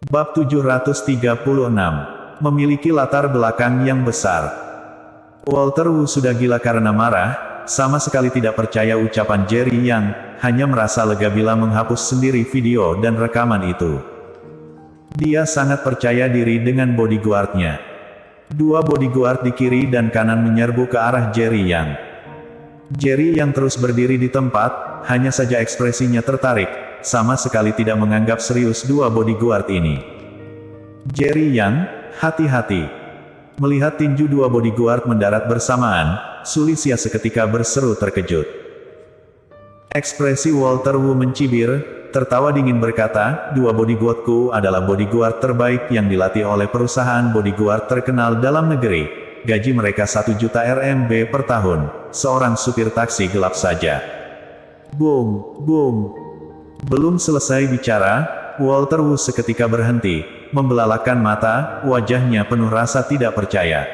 Bab 736. Memiliki latar belakang yang besar. Walter Wu sudah gila karena marah, sama sekali tidak percaya ucapan Jerry yang hanya merasa lega bila menghapus sendiri video dan rekaman itu. Dia sangat percaya diri dengan bodyguardnya. Dua bodyguard di kiri dan kanan menyerbu ke arah Jerry Yang. Jerry yang terus berdiri di tempat, hanya saja ekspresinya tertarik, sama sekali tidak menganggap serius dua bodyguard ini. Jerry Yang, hati-hati. Melihat tinju dua bodyguard mendarat bersamaan, Sulisia seketika berseru terkejut. Ekspresi Walter Wu mencibir, tertawa dingin berkata, dua bodyguardku adalah bodyguard terbaik yang dilatih oleh perusahaan bodyguard terkenal dalam negeri. Gaji mereka 1 juta RMB per tahun, seorang supir taksi gelap saja. Boom, boom. Belum selesai bicara, Walter Wu seketika berhenti, membelalakan mata, wajahnya penuh rasa tidak percaya.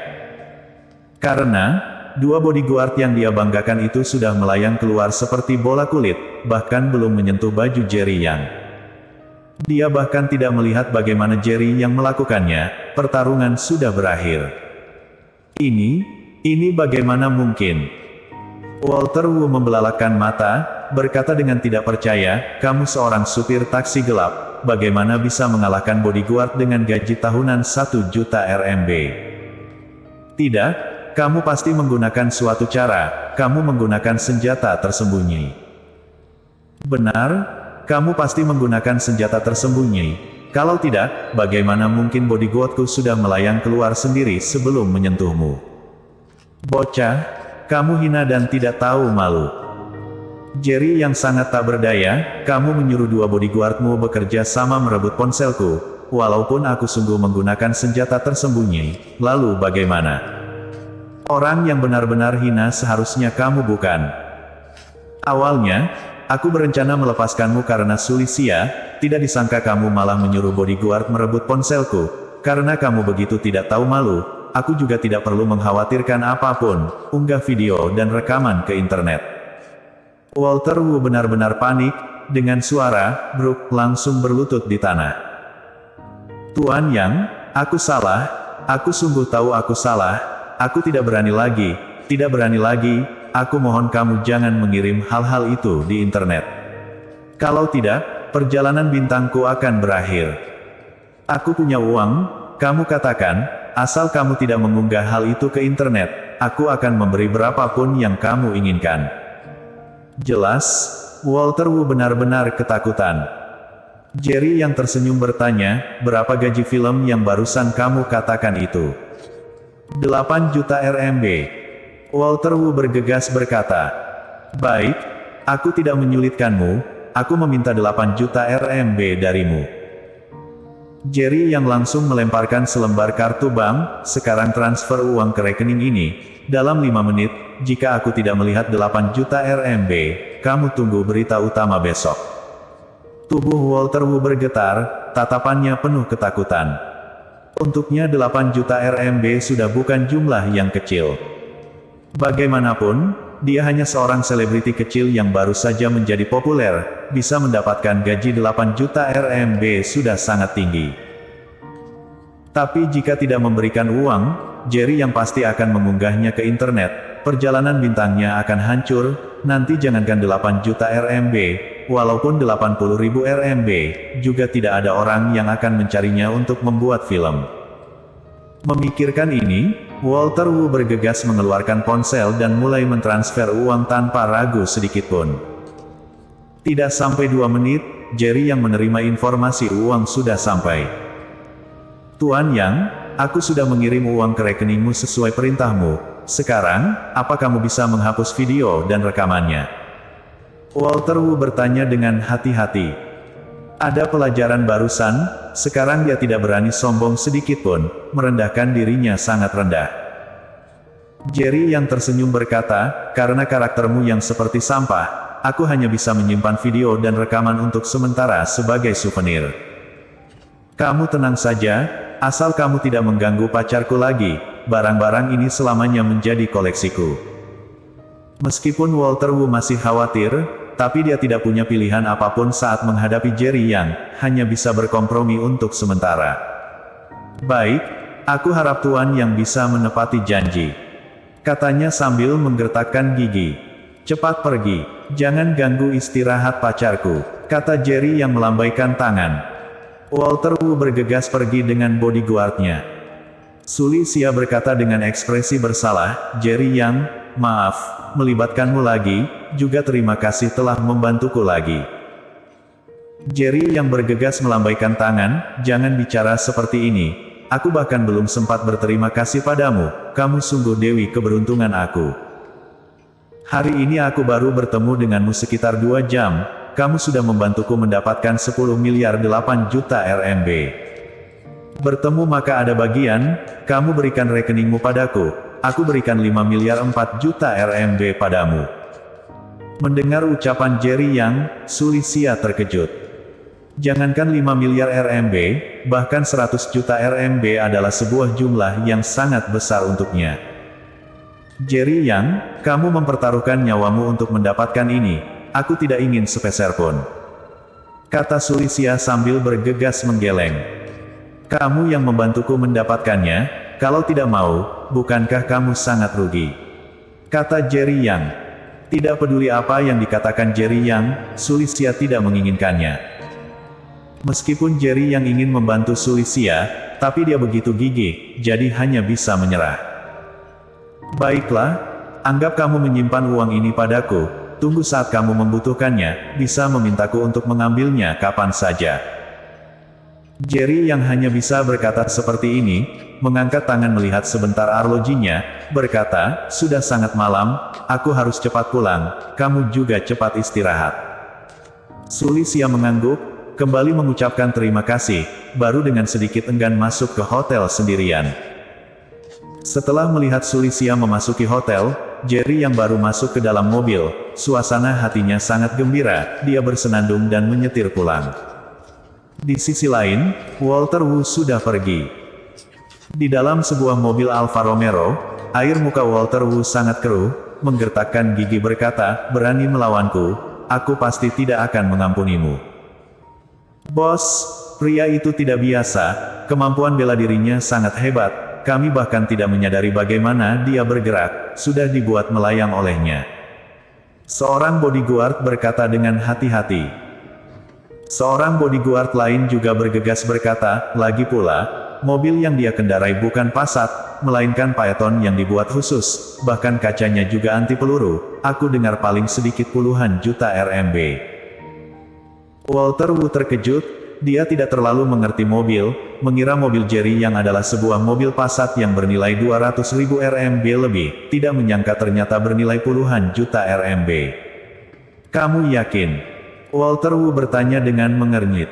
Karena, dua bodyguard yang dia banggakan itu sudah melayang keluar seperti bola kulit, bahkan belum menyentuh baju Jerry Yang. Dia bahkan tidak melihat bagaimana Jerry yang melakukannya, pertarungan sudah berakhir. Ini bagaimana mungkin? Walter Wu membelalakan mata, berkata dengan tidak percaya, kamu seorang supir taksi gelap, bagaimana bisa mengalahkan bodyguard dengan gaji tahunan 1 juta RMB? Tidak, kamu pasti menggunakan suatu cara, kamu menggunakan senjata tersembunyi. Benar, kamu pasti menggunakan senjata tersembunyi. Kalau tidak, bagaimana mungkin bodyguardku sudah melayang keluar sendiri sebelum menyentuhmu? Bocah, kamu hina dan tidak tahu malu. Jerry yang sangat tak berdaya, kamu menyuruh dua bodyguardmu bekerja sama merebut ponselku, walaupun aku sungguh menggunakan senjata tersembunyi, lalu bagaimana? Orang yang benar-benar hina seharusnya kamu bukan. Awalnya, aku berencana melepaskanmu karena Sulisia, tidak disangka kamu malah menyuruh bodyguard merebut ponselku. Karena kamu begitu tidak tahu malu, aku juga tidak perlu mengkhawatirkan apapun, unggah video dan rekaman ke internet. Walter Wu benar-benar panik, dengan suara, bruk, langsung berlutut di tanah. Tuan Yang, aku salah, aku sungguh tahu aku salah, aku tidak berani lagi, aku mohon kamu jangan mengirim hal-hal itu di internet. Kalau tidak, perjalanan bintangku akan berakhir. Aku punya uang, kamu katakan, asal kamu tidak mengunggah hal itu ke internet, aku akan memberi berapapun yang kamu inginkan. Jelas, Walter Wu benar-benar ketakutan. Jerry yang tersenyum bertanya, berapa gaji film yang barusan kamu katakan itu? 8 juta RMB. Walter Wu bergegas berkata, baik, aku tidak menyulitkanmu, aku meminta 8 juta RMB darimu. Jerry yang langsung melemparkan selembar kartu bank, sekarang transfer uang ke rekening ini, dalam 5 menit, jika aku tidak melihat 8 juta RMB, kamu tunggu berita utama besok. Tubuh Walter Wu bergetar, tatapannya penuh ketakutan. Untuknya 8 juta RMB sudah bukan jumlah yang kecil. Bagaimanapun, dia hanya seorang selebriti kecil yang baru saja menjadi populer, bisa mendapatkan gaji 8 juta RMB sudah sangat tinggi. Tapi jika tidak memberikan uang, Jerry yang pasti akan mengunggahnya ke internet, perjalanan bintangnya akan hancur, nanti jangankan 8 juta RMB, walaupun 80.000 RMB, juga tidak ada orang yang akan mencarinya untuk membuat film. Memikirkan ini, Walter Wu bergegas mengeluarkan ponsel dan mulai mentransfer uang tanpa ragu sedikitpun. Tidak sampai 2 menit, Jerry yang menerima informasi uang sudah sampai. Tuan Yang, aku sudah mengirim uang ke rekeningmu sesuai perintahmu. Sekarang, apa kamu bisa menghapus video dan rekamannya? Walter Wu bertanya dengan hati-hati. Ada pelajaran barusan, sekarang dia tidak berani sombong sedikitpun, merendahkan dirinya sangat rendah. Jerry yang tersenyum berkata, karena karaktermu yang seperti sampah, aku hanya bisa menyimpan video dan rekaman untuk sementara sebagai souvenir. Kamu tenang saja, asal kamu tidak mengganggu pacarku lagi, barang-barang ini selamanya menjadi koleksiku. Meskipun Walter Wu masih khawatir, tapi dia tidak punya pilihan apapun saat menghadapi Jerry Yang, hanya bisa berkompromi untuk sementara. Baik, aku harap Tuan Yang bisa menepati janji, katanya sambil menggertakkan gigi. Cepat pergi, jangan ganggu istirahat pacarku, kata Jerry yang melambaikan tangan. Walter Wu bergegas pergi dengan bodyguardnya. Suli Xia berkata dengan ekspresi bersalah, Jerry Yang, maaf, melibatkanmu lagi, juga terima kasih telah membantuku lagi. Jerry yang bergegas melambaikan tangan, jangan bicara seperti ini, aku bahkan belum sempat berterima kasih padamu, kamu sungguh dewi keberuntungan aku. Hari ini aku baru bertemu denganmu sekitar 2 jam, kamu sudah membantuku mendapatkan 10 miliar 8 juta RMB. Bertemu maka ada bagian, kamu berikan rekeningmu padaku, aku berikan 5 miliar 4 juta RMB padamu. Mendengar ucapan Jerry Yang, Suli Xia terkejut. Jangankan 5 miliar RMB, bahkan 100 juta RMB adalah sebuah jumlah yang sangat besar untuknya. Jerry Yang, kamu mempertaruhkan nyawamu untuk mendapatkan ini, aku tidak ingin sepeser pun, kata Suli Xia sambil bergegas menggeleng. Kamu yang membantuku mendapatkannya, kalau tidak mau, bukankah kamu sangat rugi? Kata Jerry Yang. Tidak peduli apa yang dikatakan Jerry Yang, Suli Xia tidak menginginkannya. Meskipun Jerry Yang ingin membantu Suli Xia, tapi dia begitu gigih, jadi hanya bisa menyerah. Baiklah, anggap kamu menyimpan uang ini padaku, tunggu saat kamu membutuhkannya, bisa memintaku untuk mengambilnya kapan saja. Jerry yang hanya bisa berkata seperti ini, mengangkat tangan melihat sebentar arlojinya, berkata, sudah sangat malam, aku harus cepat pulang, kamu juga cepat istirahat. Suli Xia mengangguk, kembali mengucapkan terima kasih, baru dengan sedikit enggan masuk ke hotel sendirian. Setelah melihat Suli Xia memasuki hotel, Jerry yang baru masuk ke dalam mobil, suasana hatinya sangat gembira, dia bersenandung dan menyetir pulang. Di sisi lain, Walter Wu sudah pergi. Di dalam sebuah mobil Alfa Romero, air muka Walter Wu sangat keruh, menggertakkan gigi berkata, berani melawanku, aku pasti tidak akan mengampunimu. Bos, pria itu tidak biasa, kemampuan bela dirinya sangat hebat. Kami bahkan tidak menyadari bagaimana dia bergerak, sudah dibuat melayang olehnya. Seorang bodyguard berkata dengan hati-hati. Seorang bodyguard lain juga bergegas berkata, lagi pula, mobil yang dia kendarai bukan Passat, melainkan Phaeton yang dibuat khusus, bahkan kacanya juga anti peluru, aku dengar paling sedikit puluhan juta RMB. Walter Wu terkejut. Dia tidak terlalu mengerti mobil, mengira mobil Jerry yang adalah sebuah mobil Passat yang bernilai 200.000 RMB lebih, tidak menyangka ternyata bernilai puluhan juta RMB. Kamu yakin? Walter Wu bertanya dengan mengernyit.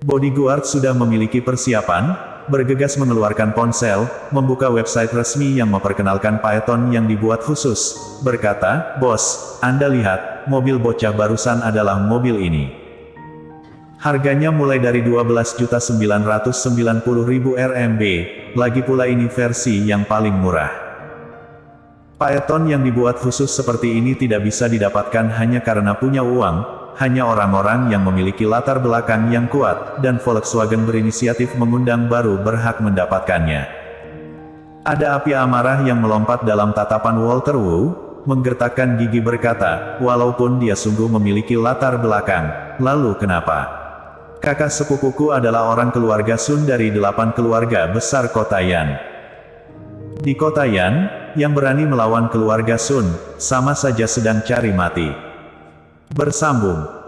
Bodyguard sudah memiliki persiapan, bergegas mengeluarkan ponsel, membuka website resmi yang memperkenalkan Phaeton yang dibuat khusus, berkata, Bos, Anda lihat, mobil bocah barusan adalah mobil ini. Harganya mulai dari 12.990.000 RMB, lagi pula ini versi yang paling murah. Phaeton yang dibuat khusus seperti ini tidak bisa didapatkan hanya karena punya uang, hanya orang-orang yang memiliki latar belakang yang kuat, dan Volkswagen berinisiatif mengundang baru berhak mendapatkannya. Ada api amarah yang melompat dalam tatapan Walter Wu, menggertakkan gigi berkata, walaupun dia sungguh memiliki latar belakang, lalu kenapa? Kakak sepupuku adalah orang keluarga Sun dari 8 keluarga besar kota Yan. Di kota Yan, yang berani melawan keluarga Sun, sama saja sedang cari mati. Bersambung.